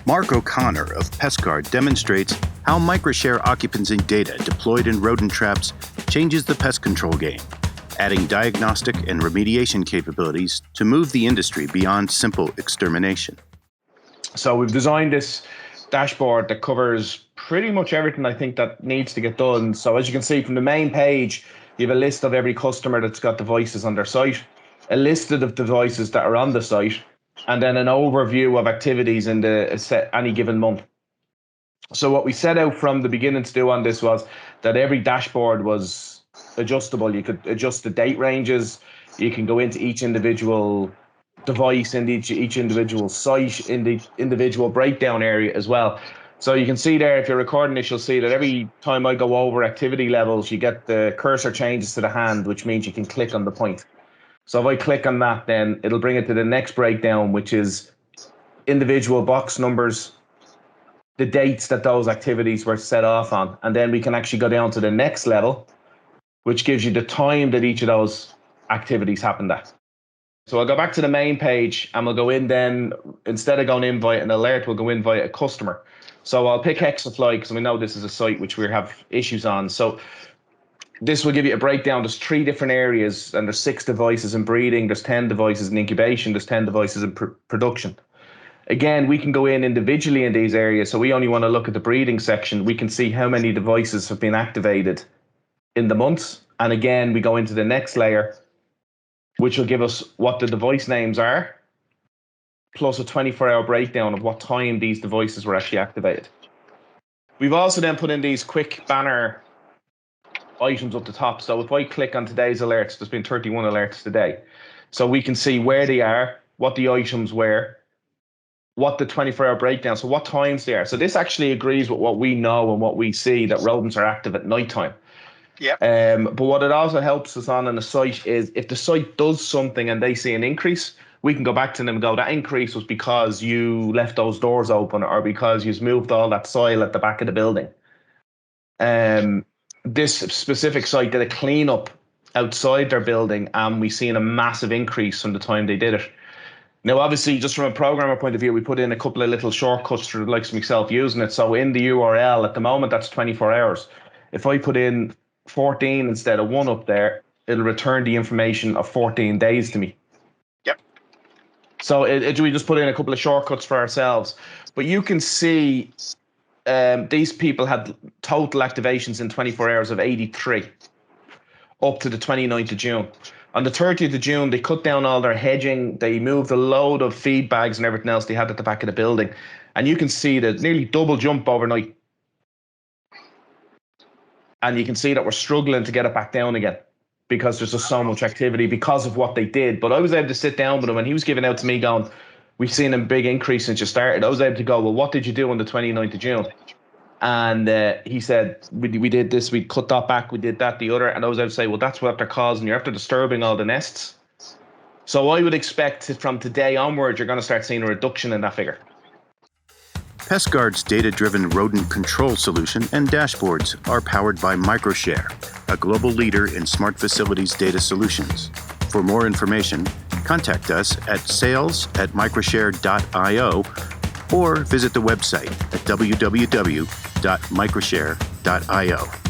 Mark O'Connor of Pestguard demonstrates how Microshare occupancy data deployed in rodent traps changes the pest control game, adding diagnostic and remediation capabilities to move the industry beyond simple extermination. So we've designed this dashboard that covers pretty much everything I think that needs to get done. So as you can see from the main page, you have a list of every customer that's got devices on their site, a list of the devices that are on the site, and then an overview of activities in any given month. So what we set out from the beginning to do on this was that every dashboard was adjustable. You could adjust the date ranges. You can go into each individual device in each individual site in the individual breakdown area as well. So you can see there, if you're recording this, you'll see that every time I go over activity levels, you get the cursor changes to the hand, which means you can click on the point. So if I click on that, then it'll bring it to the next breakdown, which is individual box numbers, the dates that those activities were set off on. And then we can actually go down to the next level, which gives you the time that each of those activities happened at. So I'll go back to the main page and we'll go in then, instead of going invite an alert, we'll go invite a customer. So I'll pick Hexafly because we know this is a site which we have issues on. So this will give you a breakdown. There's 3 different areas and there's 6 devices in breeding, there's 10 devices in incubation, there's 10 devices in production. Again, we can go in individually in these areas. So we only want to look at the breeding section. We can see how many devices have been activated in the months. And again, we go into the next layer, which will give us what the device names are, plus a 24-hour breakdown of what time these devices were actually activated. We've also then put in these quick banner items up the top. So if I click on today's alerts, there's been 31 alerts today. So we can see where they are, what the items were, what the 24-hour breakdown, so what times they are. So this actually agrees with what we know and what we see, that rodents are active at nighttime. Yep. But what it also helps us on the site is if the site does something and they see an increase, we can go back to them and go, that increase was because you left those doors open or because you've moved all that soil at the back of the building. This specific site did a cleanup outside their building and we've seen a massive increase from the time they did it. Now, obviously, just from a programmer point of view, we put in a couple of little shortcuts for the likes of myself using it. So in the URL at the moment, that's 24 hours. If I put in 14 instead of 1 up there, it'll return the information of 14 days to me. Yep. So we just put in a couple of shortcuts for ourselves. But you can see these people had total activations in 24 hours of 83 up to the 29th of June. On the 30th of June, they cut down all their hedging. They moved a load of feed bags and everything else they had at the back of the building. And you can see the nearly double jump overnight. And you can see that we're struggling to get it back down again because there's just so much activity because of what they did. But I was able to sit down with him and he was giving out to me going, we've seen a big increase since you started. I was able to go, well, what did you do on the 29th of June? And he said, we did this, we cut that back, we did that, the other. And I was able to say, well, that's what they're causing. You're after disturbing all the nests. So I would expect from today onwards, you're going to start seeing a reduction in that figure. Pestguard's data-driven rodent control solution and dashboards are powered by Microshare, a global leader in smart facilities data solutions. For more information, contact us at sales@microshare.io or visit the website at www.microshare.io.